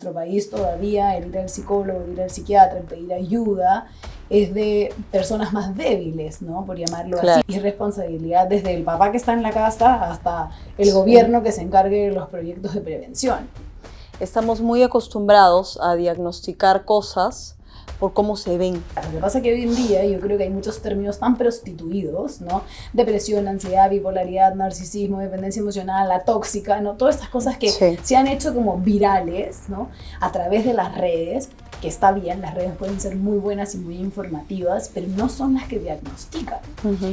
nuestro país todavía el ir al psicólogo, el ir al psiquiatra, el pedir ayuda es de personas más débiles, ¿no? Por llamarlo así. Y es responsabilidad desde el papá que está en la casa hasta el gobierno que se encargue de los proyectos de prevención. Estamos muy acostumbrados a diagnosticar cosas por cómo se ven. Lo que pasa es que hoy en día yo creo que hay muchos términos tan prostituidos, ¿no? Depresión, ansiedad, bipolaridad, narcisismo, dependencia emocional, la tóxica, ¿no? Todas estas cosas que se han hecho como virales, ¿no? A través de las redes, que está bien, las redes pueden ser muy buenas y muy informativas, pero no son las que diagnostican.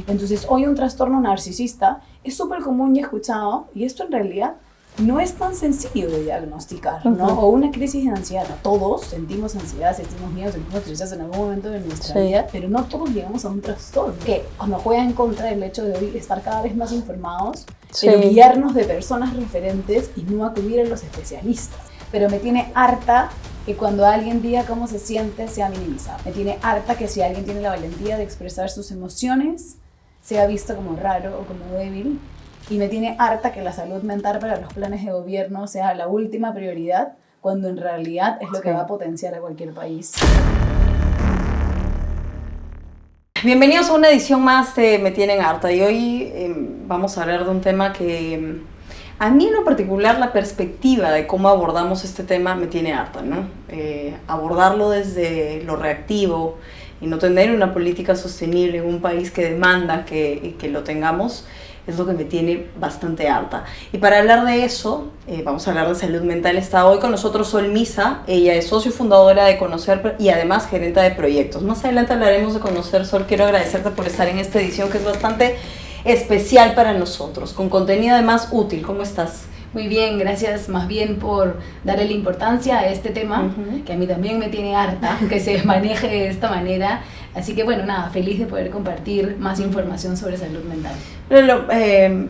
Entonces, hoy un trastorno narcisista es súper común y escuchado, y esto en realidad no es tan sencillo de diagnosticar, ¿no? O una crisis de ansiedad. Todos sentimos ansiedad, sentimos miedo, sentimos tristeza en algún momento de nuestra vida, pero no todos llegamos a un trastorno. Que nos juega en contra del hecho de hoy estar cada vez más informados, pero guiarnos de personas referentes y no acudir a los especialistas. Pero me tiene harta que cuando alguien diga cómo se siente, sea minimizado. Me tiene harta que si alguien tiene la valentía de expresar sus emociones, sea visto como raro o como débil. Y me tiene harta que la salud mental para los planes de gobierno sea la última prioridad, cuando en realidad es lo que va a potenciar a cualquier país. Bienvenidos a una edición más de Me Tienen Harta, y hoy vamos a hablar de un tema que a mí en lo particular la perspectiva de cómo abordamos este tema me tiene harta, ¿no? Abordarlo desde lo reactivo y no tener una política sostenible en un país que demanda que lo tengamos es lo que me tiene bastante harta. Y para hablar de eso, vamos a hablar de salud mental. Está hoy con nosotros Sol Misa. Ella es socio fundadora de Conocer y además gerente de proyectos. Más adelante hablaremos de Conocer. Sol, quiero agradecerte por estar en esta edición que es bastante especial para nosotros, con contenido además útil. ¿Cómo estás? Muy bien, gracias más bien por darle la importancia a este tema, que a mí también me tiene harta, que se maneje de esta manera. Así que bueno, nada, feliz de poder compartir más información sobre salud mental.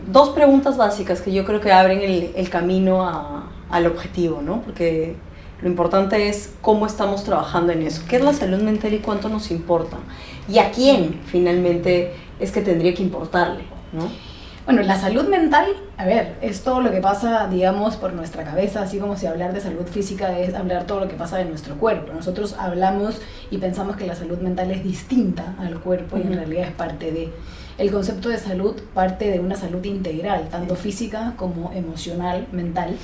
Dos preguntas básicas que yo creo que abren el camino al objetivo, ¿no? Porque lo importante es cómo estamos trabajando en eso. ¿Qué es la salud mental y cuánto nos importa? ¿Y a quién finalmente es que tendría que importarle, ¿no? Bueno, la salud mental, a ver, es todo lo que pasa, digamos, por nuestra cabeza, así como si hablar de salud física es hablar todo lo que pasa de nuestro cuerpo. Nosotros hablamos y pensamos que la salud mental es distinta al cuerpo y en realidad es parte de... El concepto de salud parte de una salud integral, tanto física como emocional, mental.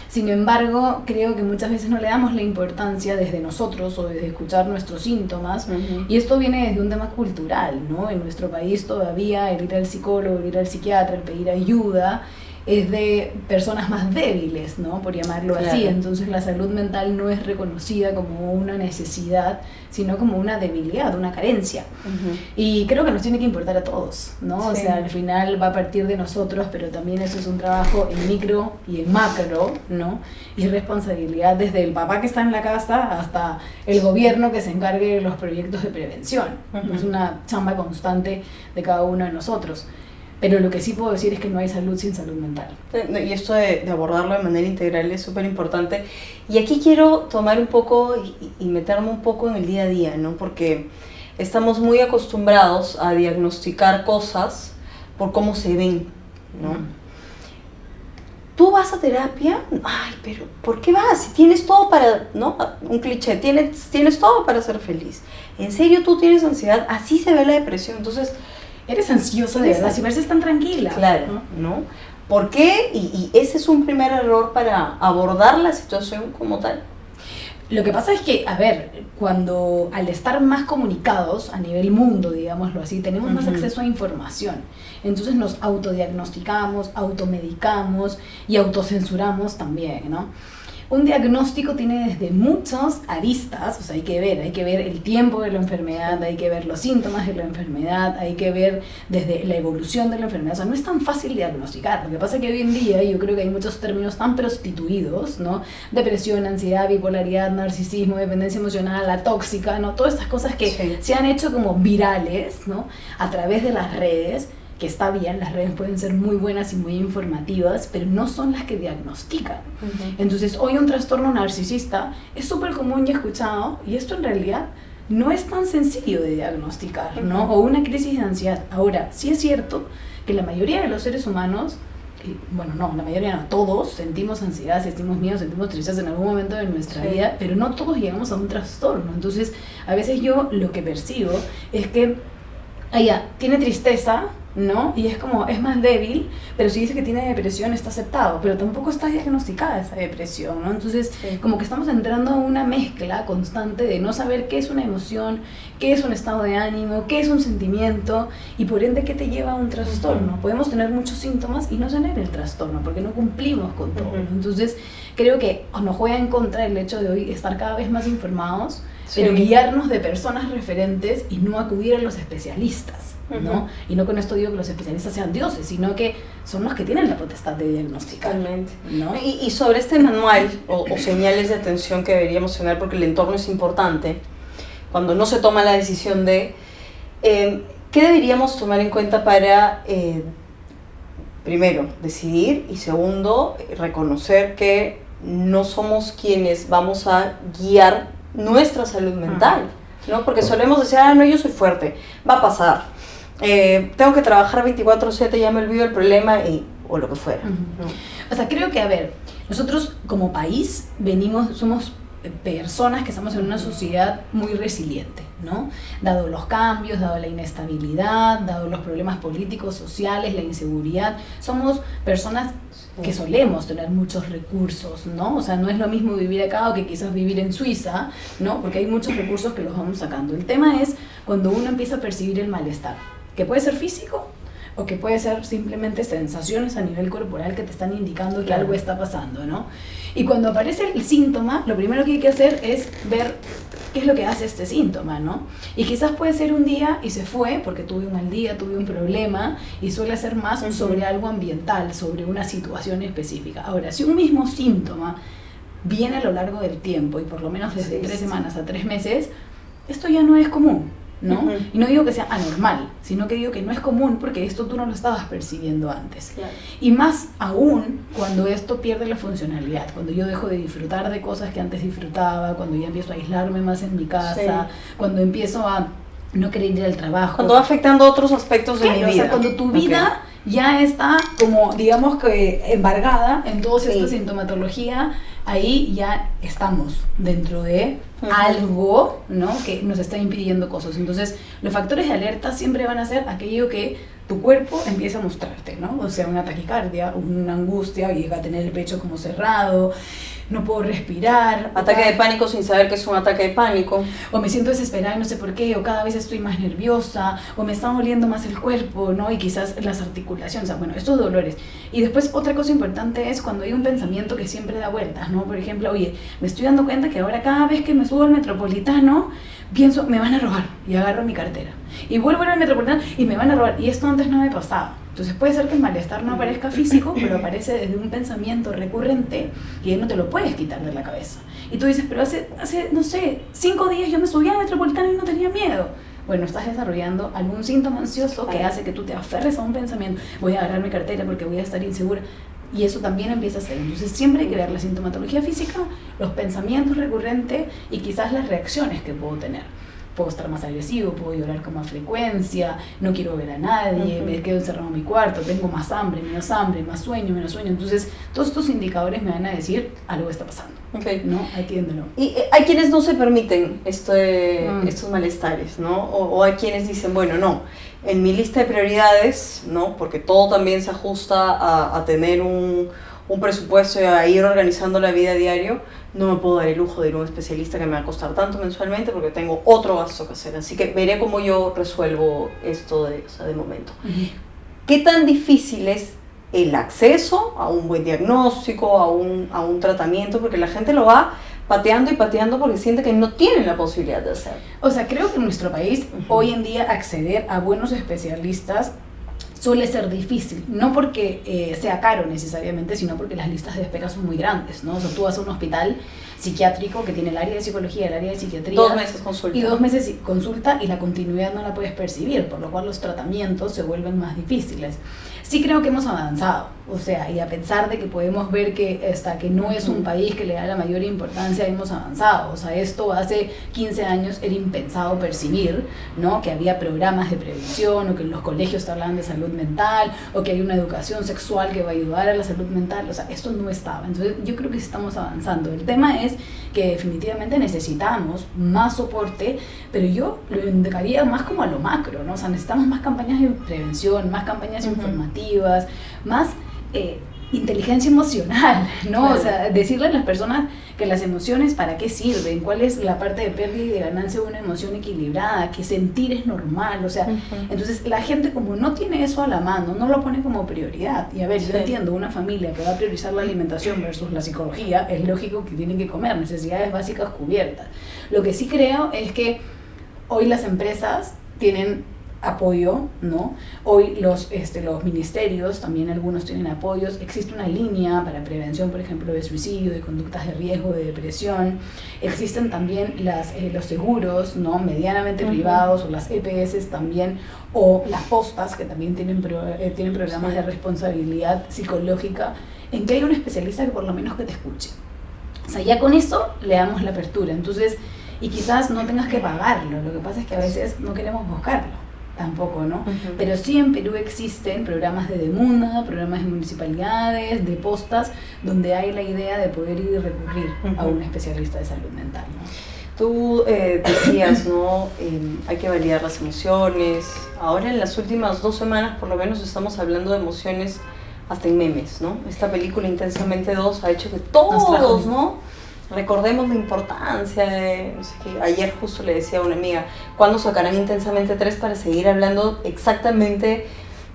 Sin embargo, creo que muchas veces no le damos la importancia desde nosotros o desde escuchar nuestros síntomas, y esto viene desde un tema cultural, ¿no? En nuestro país todavía el ir al psicólogo, el ir al psiquiatra, el pedir ayuda es de personas más débiles, ¿no? Por llamarlo así. Entonces la salud mental no es reconocida como una necesidad, sino como una debilidad, una carencia. Y creo que nos tiene que importar a todos, ¿no? O sea, al final va a partir de nosotros, pero también eso es un trabajo en micro y en macro, ¿no? Y es responsabilidad desde el papá que está en la casa hasta el gobierno que se encargue de los proyectos de prevención. Es una chamba constante de cada uno de nosotros. Pero lo que sí puedo decir es que no hay salud sin salud mental. Y esto de abordarlo de manera integral es súper importante. Y aquí quiero tomar un poco y meterme un poco en el día a día, ¿no? Porque estamos muy acostumbrados a diagnosticar cosas por cómo se ven, ¿no? ¿Tú vas a terapia? Ay, pero ¿por qué vas? Si tienes todo para, ¿no? Un cliché, tienes todo para ser feliz. ¿En serio tú tienes ansiedad? Así se ve la depresión. Entonces... Eres ansiosa de verdad, si pareces tan tranquila. Claro, ¿no? ¿Por qué? Y ese es un primer error para abordar la situación como tal. Lo que pasa es que, a ver, cuando al estar más comunicados a nivel mundo, digámoslo así, tenemos más acceso a información. Entonces nos autodiagnosticamos, automedicamos y autocensuramos también, ¿no? Un diagnóstico tiene desde muchas aristas, o sea, hay que ver el tiempo de la enfermedad, hay que ver los síntomas de la enfermedad, hay que ver desde la evolución de la enfermedad. O sea, no es tan fácil diagnosticar. Lo que pasa es que hoy en día yo creo que hay muchos términos tan prostituidos, ¿no? Depresión, ansiedad, bipolaridad, narcisismo, dependencia emocional, la tóxica, ¿no? Todas estas cosas que se han hecho como virales, ¿no? A través de las redes, que está bien, las redes pueden ser muy buenas y muy informativas, pero no son las que diagnostican. Entonces, hoy un trastorno narcisista es súper común y escuchado, y esto en realidad no es tan sencillo de diagnosticar, ¿no? O una crisis de ansiedad. Ahora, sí es cierto que la mayoría de los seres humanos y, bueno, no, la mayoría no, todos sentimos ansiedad, sentimos miedo, sentimos tristeza en algún momento de nuestra vida, pero no todos llegamos a un trastorno. Entonces, a veces yo lo que percibo es que ella tiene tristeza, ¿no? Y es como, es más débil, pero si dice que tiene depresión está aceptado, pero tampoco está diagnosticada esa depresión, ¿no? Entonces, como que estamos entrando a una mezcla constante de no saber qué es una emoción, qué es un estado de ánimo, qué es un sentimiento, y por ende qué te lleva a un trastorno. Podemos tener muchos síntomas y no tener el trastorno, porque no cumplimos con todo, ¿no? Entonces, creo que nos juega en contra el hecho de hoy estar cada vez más informados, pero guiarnos de personas referentes y no acudir a los especialistas, ¿no? Y no con esto digo que los especialistas sean dioses, sino que son los que tienen la potestad de diagnosticar. Totalmente. ¿No? Y sobre este manual o señales de atención que deberíamos tener, porque el entorno es importante, cuando no se toma la decisión de, ¿qué deberíamos tomar en cuenta para, primero, decidir, y segundo, reconocer que no somos quienes vamos a guiar nuestra salud mental, ¿no? Porque solemos decir, no, yo soy fuerte, va a pasar, tengo que trabajar 24/7, ya me olvido el problema, o lo que fuera, ¿no? O sea, creo que, a ver, nosotros como país somos personas que estamos en una sociedad muy resiliente, ¿no? Dado los cambios, dado la inestabilidad, dado los problemas políticos, sociales, la inseguridad, somos personas que solemos tener muchos recursos, ¿no? O sea, no es lo mismo vivir acá o que quizás vivir en Suiza, ¿no? Porque hay muchos recursos que los vamos sacando. El tema es cuando uno empieza a percibir el malestar, que puede ser físico o que puede ser simplemente sensaciones a nivel corporal que te están indicando que algo está pasando, ¿no? Y cuando aparece el síntoma, lo primero que hay que hacer es ver qué es lo que hace este síntoma, ¿no? Y quizás puede ser un día y se fue porque tuve un mal día, tuve un problema, y suele ser más sobre algo ambiental, sobre una situación específica. Ahora, si un mismo síntoma viene a lo largo del tiempo y por lo menos desde 3 semanas a 3 meses, esto ya no es común, ¿no? Y no digo que sea anormal, sino que digo que no es común porque esto tú no lo estabas percibiendo antes. Claro. Y más aún cuando esto pierde la funcionalidad, cuando yo dejo de disfrutar de cosas que antes disfrutaba, cuando ya empiezo a aislarme más en mi casa, cuando empiezo a no querer ir al trabajo. Cuando va afectando otros aspectos de mi vida. O sea, cuando tu vida ya está como, digamos que embargada en toda esta sintomatología, ahí ya estamos dentro de algo, ¿no? Que nos está impidiendo cosas. Entonces, los factores de alerta siempre van a ser aquello que tu cuerpo empieza a mostrarte, ¿no? O sea, una taquicardia, una angustia, y llega a tener el pecho como cerrado, no puedo respirar. Ataque de pánico sin saber que es un ataque de pánico. O me siento desesperada y no sé por qué, o cada vez estoy más nerviosa, o me está doliendo más el cuerpo, ¿no? Y quizás las articulaciones, o sea, bueno, estos dolores. Y después otra cosa importante es cuando hay un pensamiento que siempre da vueltas, ¿no? Por ejemplo, oye, me estoy dando cuenta que ahora cada vez que me subo al Metropolitano, pienso, me van a robar, y agarro mi cartera. Y vuelvo al Metropolitano y me van a robar, y esto antes no me pasaba. Entonces puede ser que el malestar no aparezca físico, pero aparece desde un pensamiento recurrente que no te lo puedes quitar de la cabeza. Y tú dices, pero hace no sé, 5 días yo me subí al Metropolitano y no tenía miedo. Bueno, estás desarrollando algún síntoma ansioso que hace que tú te aferres a un pensamiento, voy a agarrar mi cartera porque voy a estar insegura. Y eso también empieza a ser. Entonces siempre hay que ver la sintomatología física, los pensamientos recurrentes y quizás las reacciones que puedo tener. Puedo estar más agresivo, puedo llorar con más frecuencia, no quiero ver a nadie, me quedo encerrado en mi cuarto, tengo más hambre, más sueño, menos sueño. Entonces, todos estos indicadores me van a decir algo está pasando, ¿no? Atiéndelo. Y hay quienes no se permiten estos malestares, ¿no? O hay quienes dicen, bueno, no, en mi lista de prioridades, ¿no? Porque todo también se ajusta a tener un presupuesto y a ir organizando la vida a diario, no me puedo dar el lujo de ir a un especialista que me va a costar tanto mensualmente porque tengo otro gasto que hacer. Así que veré cómo yo resuelvo esto de momento. ¿Qué tan difícil es el acceso a un buen diagnóstico, a un tratamiento? Porque la gente lo va pateando y pateando porque siente que no tienen la posibilidad de hacerlo. O sea, creo que en nuestro país hoy en día acceder a buenos especialistas suele ser difícil, no porque sea caro necesariamente, sino porque las listas de espera son muy grandes, ¿no? O sea, tú vas a un hospital psiquiátrico que tiene el área de psicología, el área de psiquiatría. 2 meses consulta. Y 2 meses consulta y la continuidad no la puedes percibir, por lo cual los tratamientos se vuelven más difíciles. sí creo que hemos avanzado, o sea, y a pesar de que podemos ver que hasta que no es un país que le da la mayor importancia, hemos avanzado. O sea, esto hace 15 años era impensado percibir, ¿no? Que había programas de prevención, o que en los colegios te hablaban de salud mental, o que hay una educación sexual que va a ayudar a la salud mental. O sea, esto no estaba. Entonces, yo creo que estamos avanzando. El tema es que definitivamente necesitamos más soporte, pero yo lo indicaría más como a lo macro, ¿no? O sea, necesitamos más campañas de prevención, más campañas informativas, más inteligencia emocional, ¿no? Claro. O sea, decirle a las personas que las emociones para qué sirven, cuál es la parte de pérdida y de ganancia de una emoción equilibrada, que sentir es normal, o sea, entonces la gente como no tiene eso a la mano, no lo pone como prioridad. Y a ver, yo entiendo, una familia que va a priorizar la alimentación versus la psicología, es lógico que tienen que comer, necesidades básicas cubiertas. Lo que sí creo es que hoy las empresas tienen apoyo, ¿no? Hoy los ministerios, también algunos tienen apoyos. Existe una línea para prevención, por ejemplo, de suicidio, de conductas de riesgo, de depresión. Existen también los seguros, ¿no? Medianamente privados, o las EPS también, o las postas, que también tienen programas de responsabilidad psicológica, en que hay un especialista que por lo menos que te escuche. O sea, ya con eso le damos la apertura. Entonces, y quizás no tengas que pagarlo, lo que pasa es que a veces no queremos buscarlo tampoco, ¿no? Pero sí en Perú existen programas de Demuna, programas de municipalidades, de postas, donde hay la idea de poder ir y recurrir a un especialista de salud mental, ¿no? Tú decías, ¿no? Hay que validar las emociones. Ahora en las últimas 2 semanas por lo menos estamos hablando de emociones hasta en memes, ¿no? Esta película Intensamente 2 ha hecho que todos, ¿no? Recordemos la importancia de, no sé qué, ayer justo le decía a una amiga, ¿cuándo sacarán Intensamente 3 para seguir hablando exactamente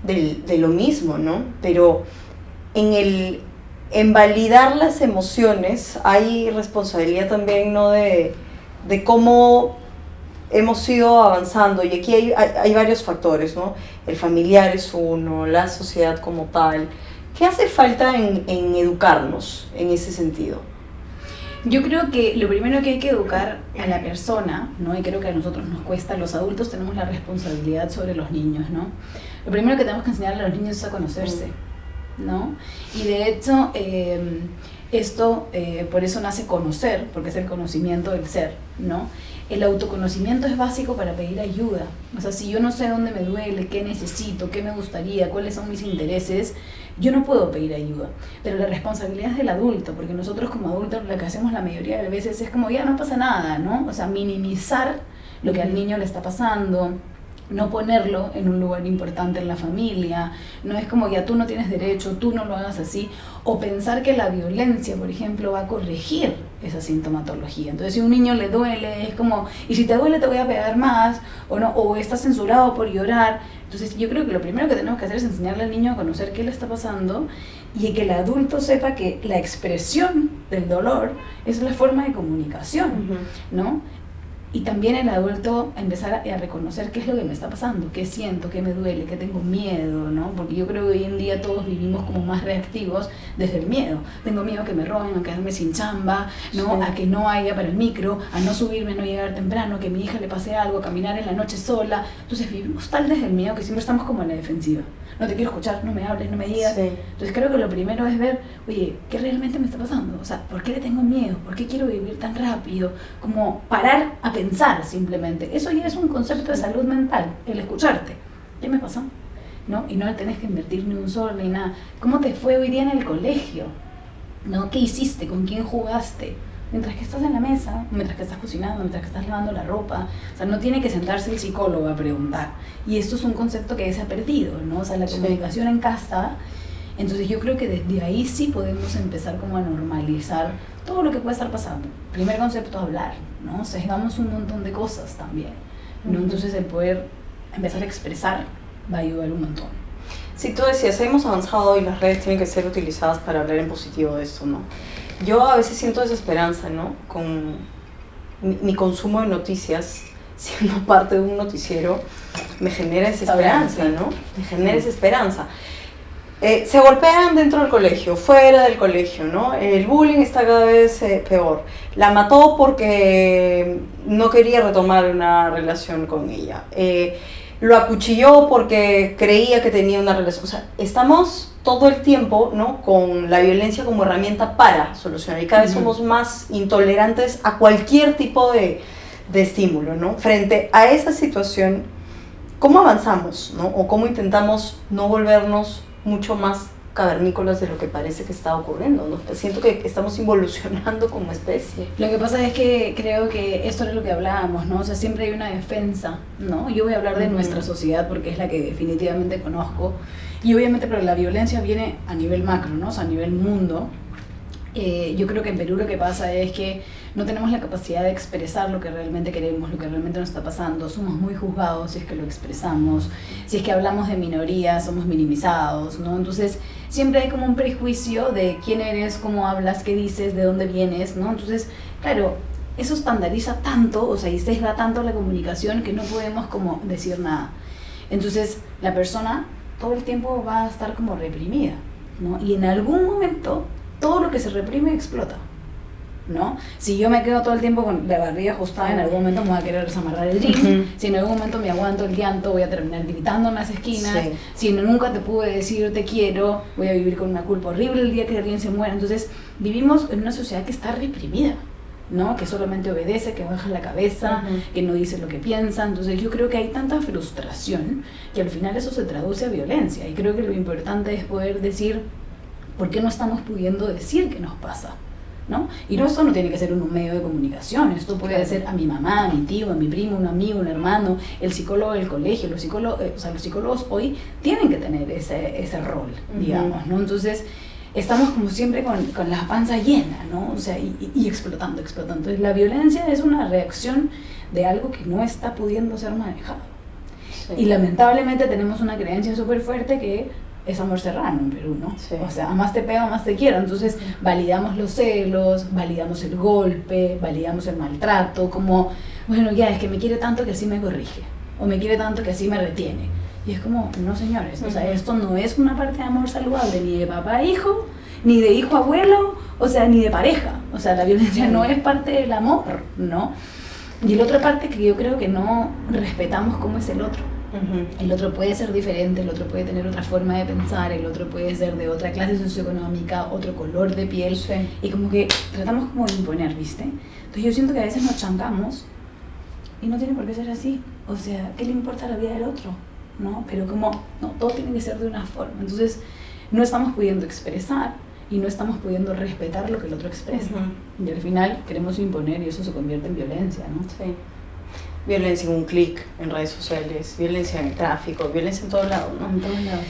de lo mismo, ¿no? Pero en validar las emociones hay responsabilidad también, ¿no? De cómo hemos ido avanzando, y aquí hay varios factores, ¿no? El familiar es uno, la sociedad como tal. ¿Qué hace falta en educarnos en ese sentido? Yo creo que lo primero que hay que educar a la persona, ¿no? Y creo que a nosotros nos cuesta, los adultos tenemos la responsabilidad sobre los niños, ¿no? Lo primero que tenemos que enseñarle a los niños es a conocerse, ¿no? Y de hecho, esto, por eso nace conocer, porque es el conocimiento del ser, ¿no? El autoconocimiento es básico para pedir ayuda. O sea, si yo no sé dónde me duele, qué necesito, qué me gustaría, cuáles son mis intereses, yo no puedo pedir ayuda. Pero la responsabilidad es del adulto, porque nosotros como adultos lo que hacemos la mayoría de veces es como, ya no pasa nada, ¿no? O sea, minimizar lo que al niño le está pasando, no ponerlo en un lugar importante en la familia, no es como ya tú no tienes derecho, tú no lo hagas así, o pensar que la violencia, por ejemplo, va a corregir esa sintomatología. Entonces, si a un niño le duele, es como, y si te duele te voy a pegar más, o no, o estás censurado por llorar. Entonces, yo creo que lo primero que tenemos que hacer es enseñarle al niño a conocer qué le está pasando, y que el adulto sepa que la expresión del dolor es la forma de comunicación, ¿no? Y también el adulto empezar a reconocer qué es lo que me está pasando, qué siento, qué me duele, qué tengo miedo, ¿no? Porque yo creo que hoy en día todos vivimos como más reactivos desde el miedo. Tengo miedo a que me roben, a quedarme sin chamba, ¿no? Sí. A que no haya para el micro, a no subirme, a no llegar temprano, a que a mi hija le pase algo, a caminar en la noche sola. Entonces vivimos tal desde el miedo que siempre estamos como en la defensiva. No te quiero escuchar, no me hables, no me digas. Sí. Entonces creo que lo primero es ver, oye, ¿qué realmente me está pasando? O sea, ¿por qué le tengo miedo? ¿Por qué quiero vivir tan rápido? Como parar a pensar simplemente. Eso ya es un concepto de salud mental, el escucharte. ¿Qué me pasó? ¿No? Y no le tenés que invertir ni un sol ni nada. ¿Cómo te fue hoy día en el colegio? ¿No? ¿Qué hiciste? ¿Con quién jugaste? Mientras que estás en la mesa, mientras que estás cocinando, mientras que estás lavando la ropa. O sea, no tiene que sentarse el psicólogo a preguntar. Y esto es un concepto que se ha perdido, ¿no? O sea, la comunicación en casa. Entonces yo creo que desde ahí sí podemos empezar como a normalizar todo lo que puede estar pasando. Primer concepto, hablar, ¿no? Sesgamos un montón de cosas también, ¿no? Entonces el poder empezar a expresar va a ayudar un montón. Sí, tú decías, hemos avanzado y las redes tienen que ser utilizadas para hablar en positivo de esto, ¿no? Yo a veces siento desesperanza, ¿no? Con mi consumo de noticias, siendo parte de un noticiero, me genera desesperanza, ¿no? Me genera desesperanza. Se golpean dentro del colegio, fuera del colegio, ¿no? El bullying está cada vez peor. La mató porque no quería retomar una relación con ella. lo acuchilló porque creía que tenía una relación. O sea, estamos todo el tiempo, ¿no?, con la violencia como herramienta para solucionar, y cada vez somos más intolerantes a cualquier tipo de estímulo, ¿no? Frente a esa situación, ¿cómo avanzamos, ¿no? O cómo intentamos no volvernos mucho más cavernícolas de lo que parece que está ocurriendo, ¿no? Siento que estamos involucionando como especie. Lo que pasa es que creo que esto es lo que hablábamos, ¿no? O sea, siempre hay una defensa, ¿no? Yo voy a hablar de nuestra sociedad porque es la que definitivamente conozco, y obviamente, pero la violencia viene a nivel macro, ¿no? O sea, a nivel mundo. Yo creo que en Perú lo que pasa es que no tenemos la capacidad de expresar lo que realmente queremos, lo que realmente nos está pasando. Somos muy juzgados si es que lo expresamos. Si es que hablamos de minorías, somos minimizados, ¿no? Entonces, siempre hay como un prejuicio de quién eres, cómo hablas, qué dices, de dónde vienes, ¿no? Entonces, claro, eso estandariza tanto, o sea, y sesga tanto la comunicación que no podemos como decir nada. Entonces, la persona todo el tiempo va a estar como reprimida, ¿no? Y en algún momento todo lo que se reprime explota, ¿no? Si yo me quedo todo el tiempo con la barriga ajustada, en algún momento me voy a querer desamarrar el jean. Si en algún momento me aguanto el llanto, voy a terminar gritando en las esquinas. Si nunca te pude decir te quiero, voy a vivir con una culpa horrible el día que alguien se muera. Entonces vivimos en una sociedad que está reprimida, ¿no? Que solamente obedece, que baja la cabeza, que no dice lo que piensa. Entonces yo creo que hay tanta frustración que al final eso se traduce a violencia, y creo que lo importante es poder decir ¿por qué no estamos pudiendo decir qué nos pasa? ¿No? Y no, esto no tiene que ser un medio de comunicación, esto puede ser a mi mamá, a mi tío, a mi primo, un amigo, un hermano, el psicólogo del colegio. Los psicólogos hoy tienen que tener ese rol, digamos, ¿no? Entonces, estamos como siempre con la panza llena, ¿no? O sea, y explotando. Entonces, la violencia es una reacción de algo que no está pudiendo ser manejado. Sí. Y lamentablemente tenemos una creencia súper fuerte que es amor serrano en Perú, ¿no? Sí. O sea, a más te pego, más te quiero. Entonces, validamos los celos, validamos el golpe, validamos el maltrato, como, bueno, ya, es que me quiere tanto que así me corrige, o me quiere tanto que así me retiene. Y es como, no señores, o sea, esto no es una parte de amor saludable, ni de papá a hijo, ni de hijo a abuelo, o sea, ni de pareja. O sea, la violencia no es parte del amor, ¿no? Y la otra parte que yo creo que no respetamos cómo es el otro. El otro puede ser diferente, el otro puede tener otra forma de pensar, el otro puede ser de otra clase socioeconómica, otro color de piel, y como que tratamos como de imponer, ¿viste? Entonces yo siento que a veces nos chancamos y no tiene por qué ser así. O sea, ¿qué le importa la vida del otro? ¿No? Pero como, no, todo tiene que ser de una forma. Entonces no estamos pudiendo expresar y no estamos pudiendo respetar lo que el otro expresa. Y al final queremos imponer y eso se convierte en violencia, ¿no? Sí. Violencia en un clic en redes sociales, violencia en el tráfico, violencia en todos lados, ¿no? En todos lados.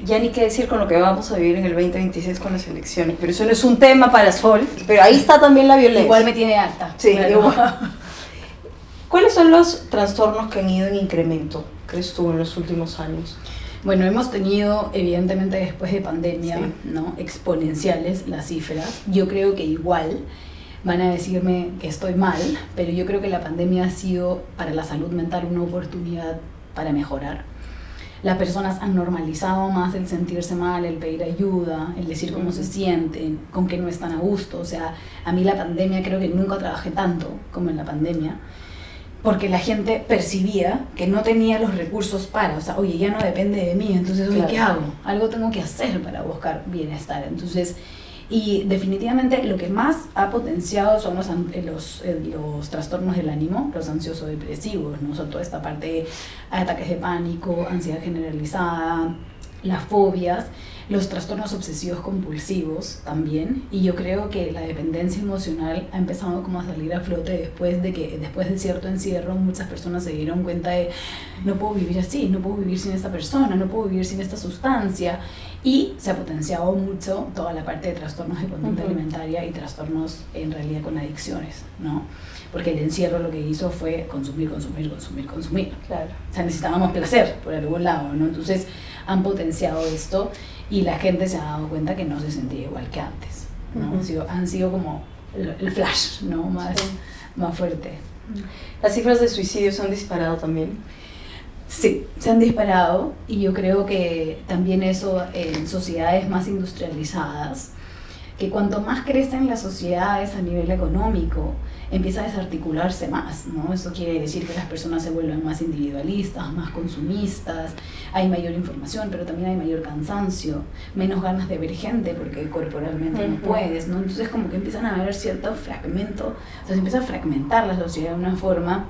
Ya ni qué decir con lo que vamos a vivir en el 2026 con las elecciones, pero eso no es un tema para Sol, pero ahí está también la violencia. Igual me tiene harta. Sí, claro. Igual. ¿Cuáles son los trastornos que han ido en incremento, crees tú, en los últimos años? Bueno, hemos tenido, evidentemente después de pandemia, ¿no?, exponenciales las cifras. Yo creo que igual van a decirme que estoy mal, pero yo creo que la pandemia ha sido para la salud mental una oportunidad para mejorar. Las personas han normalizado más el sentirse mal, el pedir ayuda, el decir cómo se sienten, con que no están a gusto. O sea, a mí la pandemia, creo que nunca trabajé tanto como en la pandemia, porque la gente percibía que no tenía los recursos para, o sea, oye, ya no depende de mí, entonces, oye, ¿qué hago? Algo tengo que hacer para buscar bienestar. Entonces, y definitivamente lo que más ha potenciado son los trastornos del ánimo, los ansioso-depresivos, ¿no? O sea, toda esta parte de ataques de pánico, ansiedad generalizada, las fobias, los trastornos obsesivos compulsivos también. Y yo creo que la dependencia emocional ha empezado como a salir a flote después de cierto encierro muchas personas se dieron cuenta de no puedo vivir así, no puedo vivir sin esta persona, no puedo vivir sin esta sustancia. Y se ha potenciado mucho toda la parte de trastornos de conducta alimentaria y trastornos en realidad con adicciones, ¿no? Porque el encierro lo que hizo fue consumir. Claro. O sea, necesitábamos placer por algún lado, ¿no? Entonces han potenciado esto y la gente se ha dado cuenta que no se sentía igual que antes, ¿no? Han sido como el flash, ¿no? Más fuerte. ¿Las cifras de suicidio se han disparado también? Sí, se han disparado, y yo creo que también eso en sociedades más industrializadas que cuanto más crecen las sociedades a nivel económico, empieza a desarticularse más, ¿no? Eso quiere decir que las personas se vuelven más individualistas, más consumistas, hay mayor información, pero también hay mayor cansancio, menos ganas de ver gente porque corporalmente no puedes, ¿no? Entonces como que empiezan a haber cierto fragmento, o sea, se empieza a fragmentar la sociedad de una forma,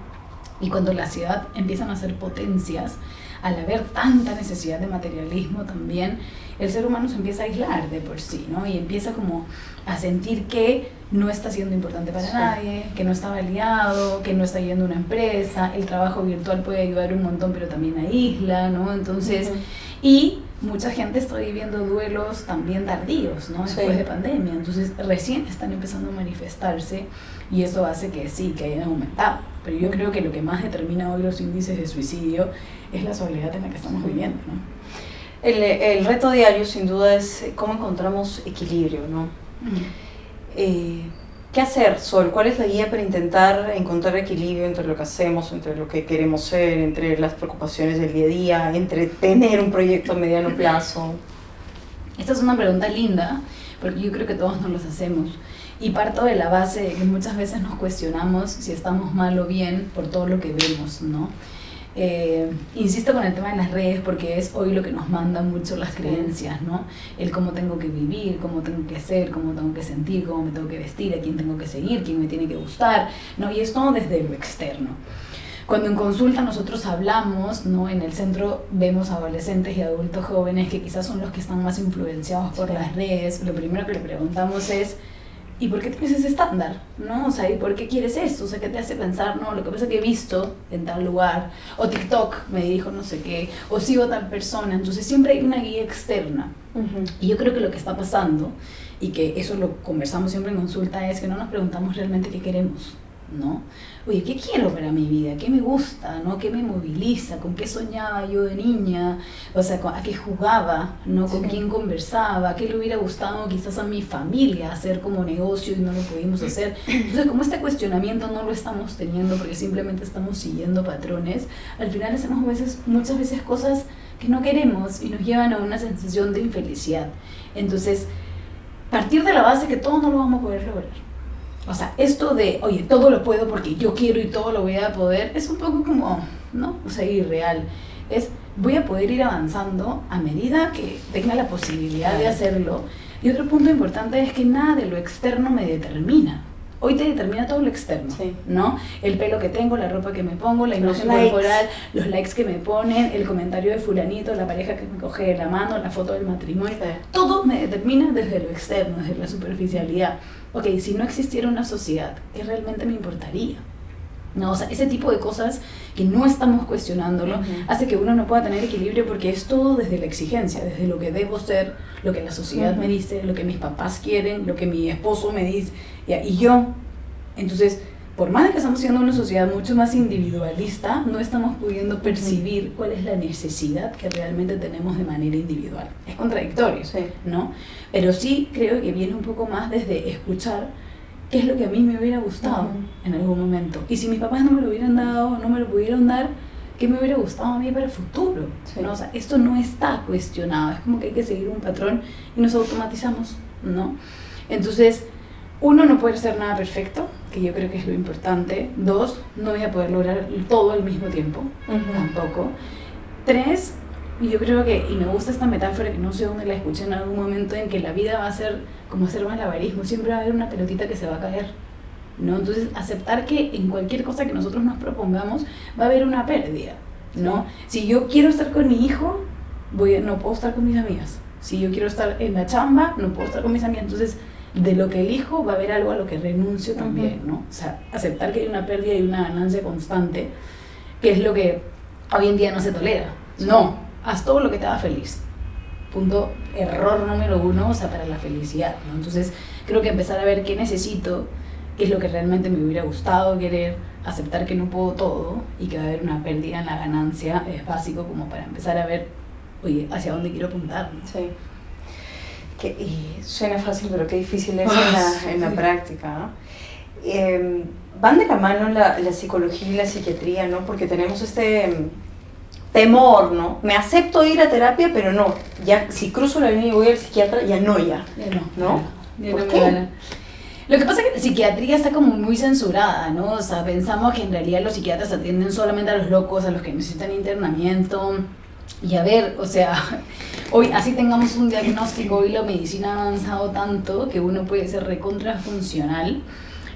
y cuando la ciudad empiezan a ser potencias, al haber tanta necesidad de materialismo también, el ser humano se empieza a aislar de por sí, ¿no? Y empieza como a sentir que no está siendo importante para nadie, que no está validado, que no está yendo a una empresa, el trabajo virtual puede ayudar un montón, pero también aísla, ¿no? Entonces, y mucha gente está viviendo duelos también tardíos, ¿no? Después de pandemia, entonces recién están empezando a manifestarse y eso hace que sí, que hayan aumentado. Pero yo creo que lo que más determina hoy los índices de suicidio es la soledad en la que estamos viviendo, ¿no? El reto diario sin duda es cómo encontramos equilibrio, ¿no? ¿Qué hacer, Sol? ¿Cuál es la guía para intentar encontrar equilibrio entre lo que hacemos, entre lo que queremos ser, entre las preocupaciones del día a día, entre tener un proyecto a mediano plazo? Esta es una pregunta linda, porque yo creo que todos nos las hacemos. Y parto de la base de que muchas veces nos cuestionamos si estamos mal o bien por todo lo que vemos, ¿no? Insisto con el tema de las redes porque es hoy lo que nos mandan mucho las creencias, ¿no? El cómo tengo que vivir, cómo tengo que ser, cómo tengo que sentir, cómo me tengo que vestir, a quién tengo que seguir, quién me tiene que gustar, ¿no? Y es todo desde lo externo. Cuando en consulta nosotros hablamos, ¿no? En el centro vemos adolescentes y adultos jóvenes que quizás son los que están más influenciados por las redes. Lo primero que le preguntamos es ¿y por qué tienes ese estándar? ¿No? O sea, ¿y por qué quieres eso? O sea, ¿qué te hace pensar? No, lo que pasa es que he visto en tal lugar, o TikTok me dijo no sé qué, o sigo a tal persona. Entonces siempre hay una guía externa. Y yo creo que lo que está pasando, y que eso lo conversamos siempre en consulta, es que no nos preguntamos realmente qué queremos, ¿no? Oye, ¿qué quiero para mi vida? ¿Qué me gusta? ¿No? ¿Qué me moviliza? ¿Con qué soñaba yo de niña? O sea, ¿a qué jugaba? ¿No? ¿Con quién conversaba? ¿Qué le hubiera gustado quizás a mi familia hacer como negocio y no lo pudimos hacer? Entonces, como este cuestionamiento no lo estamos teniendo porque simplemente estamos siguiendo patrones, al final hacemos muchas veces cosas que no queremos y nos llevan a una sensación de infelicidad. Entonces, partir de la base que todo no lo vamos a poder lograr. O sea, esto de, oye, todo lo puedo porque yo quiero y todo lo voy a poder, es un poco como, ¿no? O sea, irreal. Es, voy a poder ir avanzando a medida que tenga la posibilidad de hacerlo. Y otro punto importante es que nada de lo externo me determina. Hoy te determina todo lo externo, ¿no? El pelo que tengo, la ropa que me pongo, la imagen corporal, los likes que me ponen, el comentario de fulanito, la pareja que me coge de la mano, la foto del matrimonio. Todo me determina desde lo externo, desde la superficialidad. Ok, si no existiera una sociedad, ¿qué realmente me importaría? No, o sea, ese tipo de cosas que no estamos cuestionándolo hace que uno no pueda tener equilibrio porque es todo desde la exigencia, desde lo que debo ser, lo que la sociedad me dice, lo que mis papás quieren, lo que mi esposo me dice, y yo. Entonces, por más de que estamos siendo una sociedad mucho más individualista, no estamos pudiendo percibir cuál es la necesidad que realmente tenemos de manera individual. Es contradictorio, ¿no? Pero sí creo que viene un poco más desde escuchar qué es lo que a mí me hubiera gustado en algún momento. Y si mis papás no me lo hubieran dado, no me lo pudieron dar, ¿qué me hubiera gustado a mí para el futuro? ¿No? O sea, esto no está cuestionado, es como que hay que seguir un patrón y nos automatizamos, ¿no? Entonces, uno, no puede ser nada perfecto, que yo creo que es lo importante. Dos, no voy a poder lograr todo al mismo tiempo, tampoco. Tres, y yo creo que, y me gusta esta metáfora que no sé dónde la escuché en algún momento, en que la vida va a ser como hacer malabarismo, siempre va a haber una pelotita que se va a caer, ¿no? Entonces, aceptar que en cualquier cosa que nosotros nos propongamos va a haber una pérdida, ¿no? Si yo quiero estar con mi hijo, no puedo estar con mis amigas. Si yo quiero estar en la chamba, no puedo estar con mis amigas. Entonces, de lo que elijo va a haber algo a lo que renuncio también, ¿no? O sea, aceptar que hay una pérdida y una ganancia constante, que es lo que hoy en día no se tolera. No, haz todo lo que te haga feliz. Punto, error número 1, o sea, para la felicidad, ¿no? Entonces, creo que empezar a ver qué necesito, qué es lo que realmente me hubiera gustado querer, aceptar que no puedo todo y que va a haber una pérdida en la ganancia, es básico como para empezar a ver, oye, hacia dónde quiero apuntar, ¿no? Sí. Y suena fácil, pero qué difícil es en la práctica, ¿no? Van de la mano la psicología y la psiquiatría, ¿no? Porque tenemos este temor, ¿no? Me acepto ir a terapia, pero no. Ya, si cruzo la línea y voy al psiquiatra, ya no. ¿Por qué? Lo que pasa es que la psiquiatría está como muy censurada, ¿no? O sea, pensamos que en realidad los psiquiatras atienden solamente a los locos, a los que necesitan internamiento. Y a ver, o sea, hoy así tengamos un diagnóstico, hoy la medicina ha avanzado tanto que uno puede ser recontrafuncional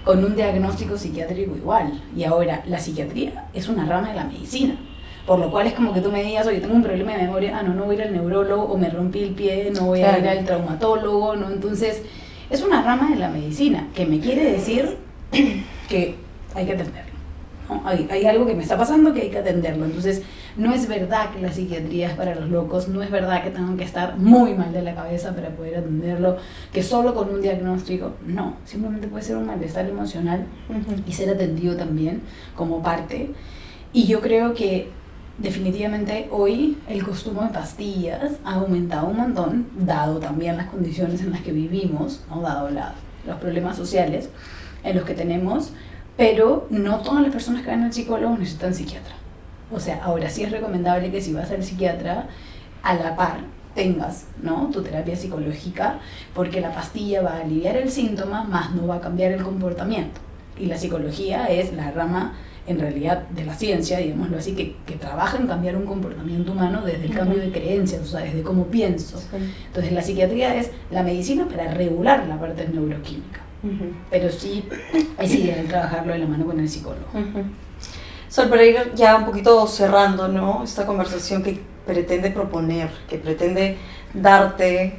con un diagnóstico psiquiátrico igual. Y ahora, la psiquiatría es una rama de la medicina. Por lo cual es como que tú me digas, oye, tengo un problema de memoria, no voy a ir al neurólogo, o me rompí el pie, no voy a ir al traumatólogo, ¿no? Entonces, es una rama de la medicina, que me quiere decir que hay que atenderlo, ¿no? Hay algo que me está pasando que hay que atenderlo. Entonces, no es verdad que la psiquiatría es para los locos, no es verdad que tengan que estar muy mal de la cabeza para poder atenderlo, que solo con un diagnóstico, no. Simplemente puede ser un malestar emocional y ser atendido también como parte. Y yo creo que definitivamente hoy el consumo de pastillas ha aumentado un montón, dado también las condiciones en las que vivimos, ¿no? Dado los problemas sociales en los que tenemos, pero no todas las personas que van al psicólogo necesitan psiquiatra. O sea, ahora sí es recomendable que si vas al psiquiatra, a la par tengas, ¿no?, tu terapia psicológica, porque la pastilla va a aliviar el síntoma, más no va a cambiar el comportamiento. Y la psicología es la rama en realidad de la ciencia, digámoslo así, que trabaja en cambiar un comportamiento humano desde el cambio de creencias, o sea, desde cómo pienso. Entonces la psiquiatría es la medicina para regular la parte neuroquímica, pero sí, es ideal trabajarlo de la mano con el psicólogo. Sol, para ir ya un poquito cerrando, ¿no?, esta conversación que pretende proponer, que pretende darte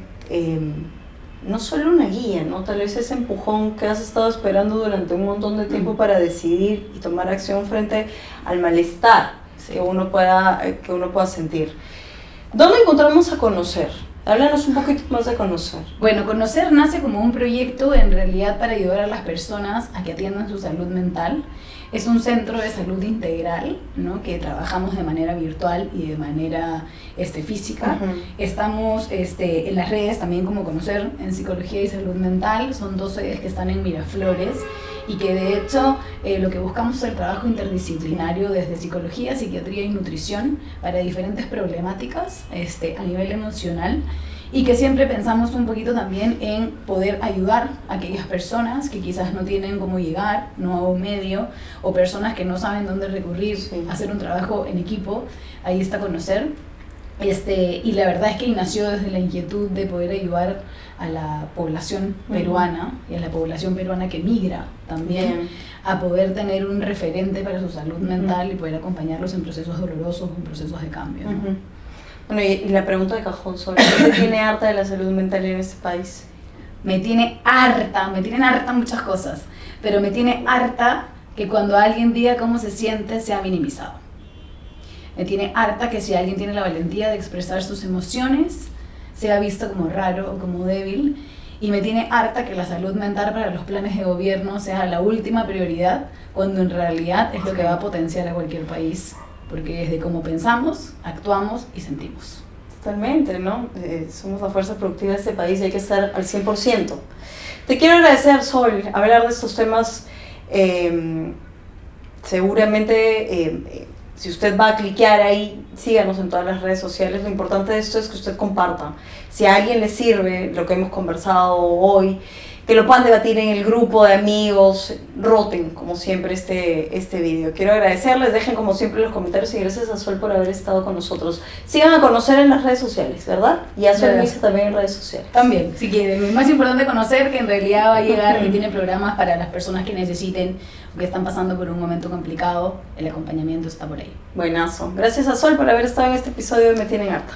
no solo una guía, ¿no?, tal vez ese empujón que has estado esperando durante un montón de tiempo para decidir y tomar acción frente al malestar que uno pueda sentir. ¿Dónde encontramos a Conocer? Háblanos un poquito más de Conocer. Bueno, Conocer nace como un proyecto en realidad para ayudar a las personas a que atiendan su salud mental. Es un centro de salud integral, ¿no?, que trabajamos de manera virtual y de manera física. Estamos en las redes también como Conocer en Psicología y Salud Mental. Son 2 sedes que están en Miraflores y que de hecho lo que buscamos es el trabajo interdisciplinario desde psicología, psiquiatría y nutrición para diferentes problemáticas a nivel emocional. Y que siempre pensamos un poquito también en poder ayudar a aquellas personas que quizás no tienen cómo llegar, no a un medio, o personas que no saben dónde recurrir, a hacer un trabajo en equipo. Ahí está Conocer. Y la verdad es que nació desde la inquietud de poder ayudar a la población peruana y a la población peruana que migra también, a poder tener un referente para su salud mental y poder acompañarlos en procesos dolorosos, en procesos de cambio, ¿no? Bueno, y la pregunta de cajón, Sol, ¿qué te tiene harta de la salud mental en este país? Me tienen harta muchas cosas, pero me tiene harta que cuando alguien diga cómo se siente sea minimizado. Me tiene harta que si alguien tiene la valentía de expresar sus emociones sea visto como raro o como débil, y me tiene harta que la salud mental para los planes de gobierno sea la última prioridad, cuando en realidad es lo que va a potenciar a cualquier país. Porque es de cómo pensamos, actuamos y sentimos. Totalmente, ¿no? Somos la fuerza productiva de este país y hay que estar al 100%. Te quiero agradecer, Sol, hablar de estos temas. Seguramente, si usted va a cliquear ahí, síganos en todas las redes sociales. Lo importante de esto es que usted comparta. Si a alguien le sirve lo que hemos conversado hoy, que lo puedan debatir en el grupo de amigos, roten como siempre este video. Quiero agradecerles, dejen como siempre los comentarios y gracias a Sol por haber estado con nosotros. Sigan a Conocer en las redes sociales, ¿verdad? Y a Sol Luisa también en redes sociales. También, si quieren. Es más importante Conocer, que en realidad va a llegar y tiene programas para las personas que necesiten o que están pasando por un momento complicado. El acompañamiento está por ahí. Buenazo. Gracias a Sol por haber estado en este episodio de Me Tienen Harta.